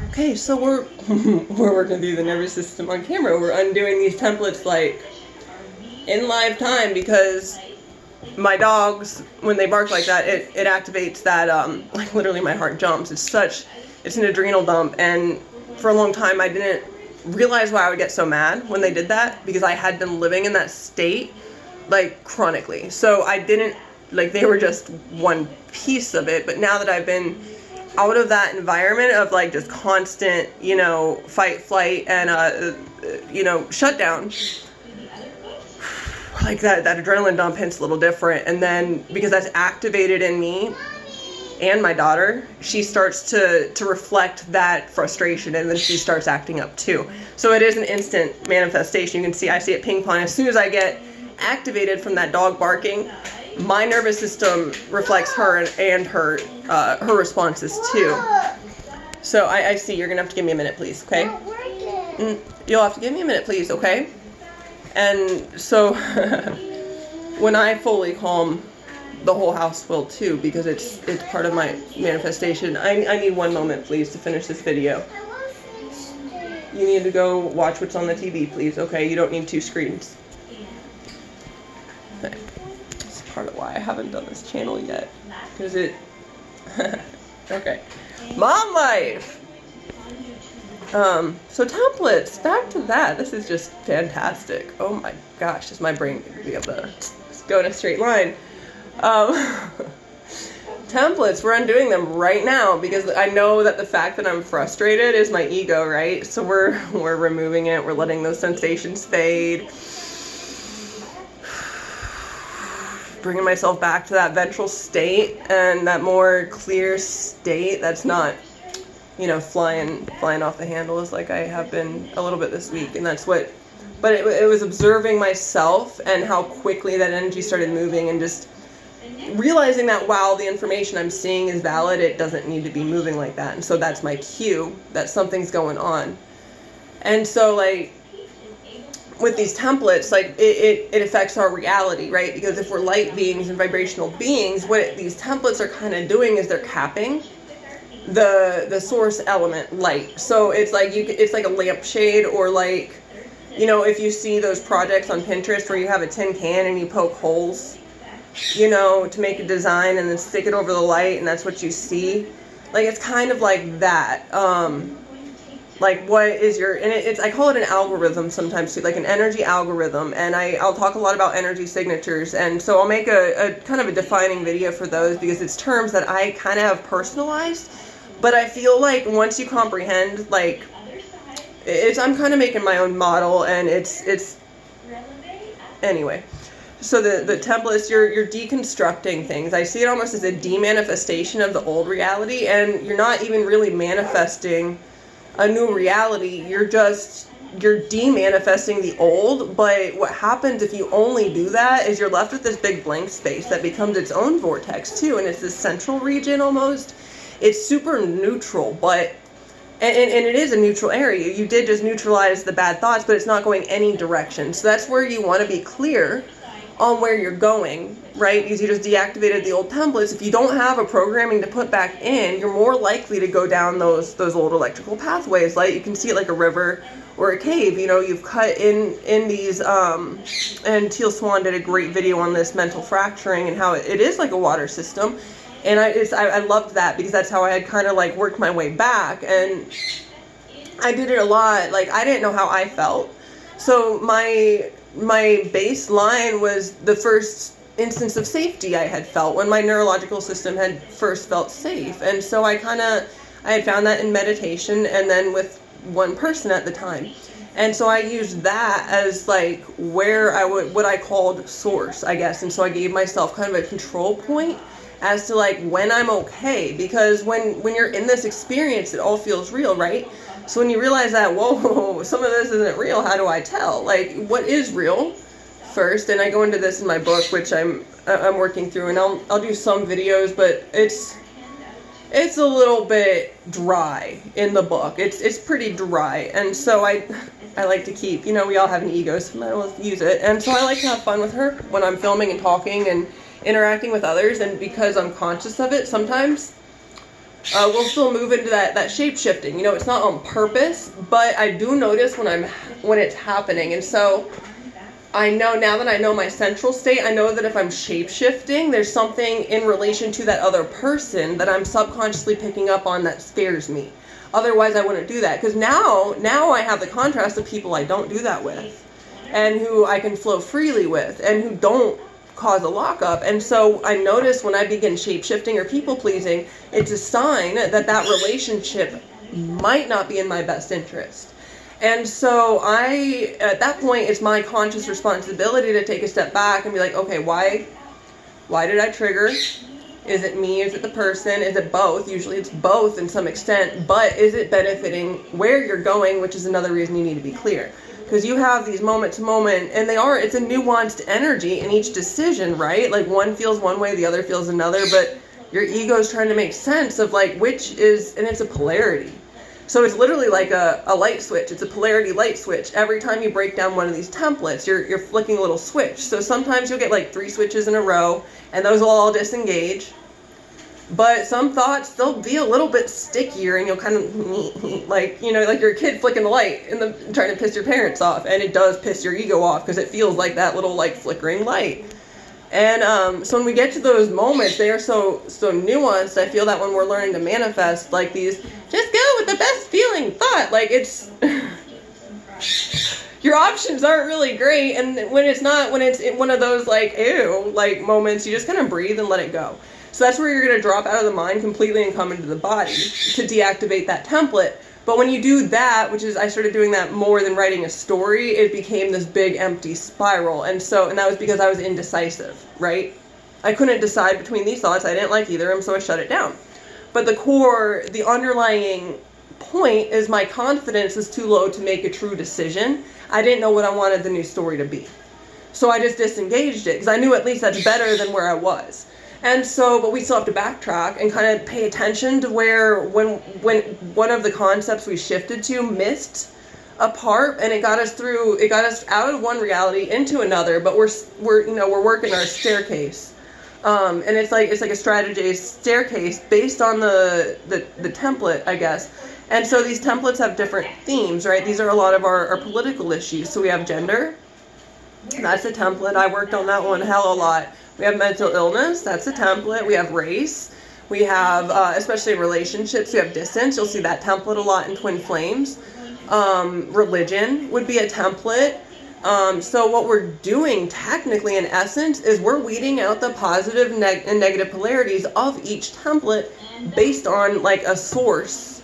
Okay, so we're we're working through the nervous system on camera. We're undoing these templates like in live time because my dogs, when they bark like that, it activates that like literally my heart jumps. It's an adrenal dump, and for a long time I didn't realize why I would get so mad when they did that, because I had been living in that state like chronically. So I didn't, like, they were just one piece of it. But now that I've been out of that environment of like just constant, you know, fight, flight, and you know, shutdown, like that adrenaline dump hits a little different. And then because that's activated in me and my daughter, she starts to reflect that frustration, and then she starts acting up too. So it is an instant manifestation. You can see, I see it ping pong. As soon as I get activated from that dog barking, my nervous system reflects her and her responses too. So I see. You're gonna have to give me a minute, please, okay? You'll have to give me a minute, please, okay? And so when I fully calm, the whole house will too, because it's part of my manifestation. I need 1 moment, please, to finish this video. You need to go watch what's on the TV, please, okay? You don't need 2 screens. Okay. That's part of why I haven't done this channel yet, because it... Okay. Mom life! So templates, back to that. This is just fantastic. Oh my gosh, is my brain going to be able to just go in a straight line? Templates, we're undoing them right now, because I know that the fact that I'm frustrated is my ego, right? So we're removing it. We're letting those sensations fade. Bringing myself back to that ventral state and that more clear state that's not, you know, flying off the handles like I have been a little bit this week. And that's what, but it was observing myself and how quickly that energy started moving, and just realizing that while the information I'm seeing is valid, it doesn't need to be moving like that. And so that's my cue that something's going on. And so, like, with these templates, like, it affects our reality, right? Because if we're light beings and vibrational beings, what these templates are kind of doing is they're capping the source element, light. So it's like it's like a lampshade, or like, you know, if you see those projects on Pinterest where you have a tin can and you poke holes, you know, to make a design, and then stick it over the light, and that's what you see. Like, it's kind of like that. Like, what is your, and it's, I call it an algorithm sometimes too, like an energy algorithm. And I'll talk a lot about energy signatures, and so I'll make a kind of a defining video for those, because it's terms that I kind of have personalized. But I feel like once you comprehend, like, I'm kind of making my own model, and it's anyway. So the templates, you're deconstructing things. I see it almost as a demanifestation of the old reality, and you're not even really manifesting a new reality. You're demanifesting the old. But what happens if you only do that is you're left with this big blank space that becomes its own vortex too, and it's this central region almost. It's super neutral, but and it is a neutral area. You did just neutralize the bad thoughts, but it's not going any direction. So that's where you want to be clear on where you're going, right? Because you just deactivated the old templates. If you don't have a programming to put back in, you're more likely to go down those old electrical pathways. Like, you can see it like a river or a cave. You know, you've cut in these, and Teal Swan did a great video on this mental fracturing and how it is like a water system. And I loved that, because that's how I had kind of like worked my way back, and I did it a lot. Like, I didn't know how I felt. So my baseline was the first instance of safety I had felt, when my neurological system had first felt safe. And so I had found that in meditation, and then with one person at the time. And so I used that as like where what I called source, I guess. And so I gave myself kind of a control point as to like when I'm okay, because when you're in this experience, it all feels real, right? So when you realize that, whoa, some of this isn't real, how do I tell? Like, what is real first? And I go into this in my book, which I'm working through, and I'll do some videos, but it's a little bit dry in the book. It's pretty dry, and so I like to keep, you know, we all have an ego, so I might as well use it. And so I like to have fun with her when I'm filming and talking and interacting with others, and because I'm conscious of it, sometimes we'll still move into that shape shifting. You know, it's not on purpose, but I do notice when it's happening. And so I know now that I know my central state, I know that if I'm shape shifting, there's something in relation to that other person that I'm subconsciously picking up on that scares me. Otherwise, I wouldn't do that. Because now I have the contrast of people I don't do that with, and who I can flow freely with, and who don't cause a lockup. And so I notice when I begin shape-shifting or people-pleasing, it's a sign that that relationship might not be in my best interest. And so at that point, it's my conscious responsibility to take a step back and be like, okay, why did I trigger? Is it me? Is it the person? Is it both? Usually it's both in some extent, but is it benefiting where you're going, which is another reason you need to be clear. Because you have these moment to moment, and it's a nuanced energy in each decision, right? Like one feels one way, the other feels another, but your ego is trying to make sense of like which is, and it's a polarity. So it's literally like a light switch. It's a polarity light switch. Every time you break down one of these templates, you're flicking a little switch. So sometimes you'll get like 3 switches in a row, and those will all disengage. But some thoughts, they'll be a little bit stickier, and you'll kind of like, you know, like you're a kid flicking the light and trying to piss your parents off, and it does piss your ego off because it feels like that little like flickering light. And so when we get to those moments, they are so nuanced. I feel that when we're learning to manifest like these, just go with the best feeling thought, like it's your options aren't really great. And when it's one of those like ew like moments, you just kind of breathe and let it go. So that's where you're going to drop out of the mind completely and come into the body to deactivate that template. But when you do that, which is I started doing that more than writing a story, it became this big empty spiral. And that was because I was indecisive, right? I couldn't decide between these thoughts. I didn't like either of them, so I shut it down. But the underlying point is my confidence is too low to make a true decision. I didn't know what I wanted the new story to be. So I just disengaged it because I knew at least that's better than where I was. And so, but we still have to backtrack and kind of pay attention to when one of the concepts we shifted to missed a part, and it got us out of one reality into another, but we're working our staircase. And it's like a strategy staircase based on the template, I guess. And so these templates have different themes, right? These are a lot of our political issues. So we have gender. That's a template. I worked on that one hell a lot. We have mental illness, that's a template. We have race. We have, especially in relationships, we have distance. You'll see that template a lot in twin flames. Religion would be a template. So what we're doing technically in essence is we're weeding out the positive and negative polarities of each template based on like a source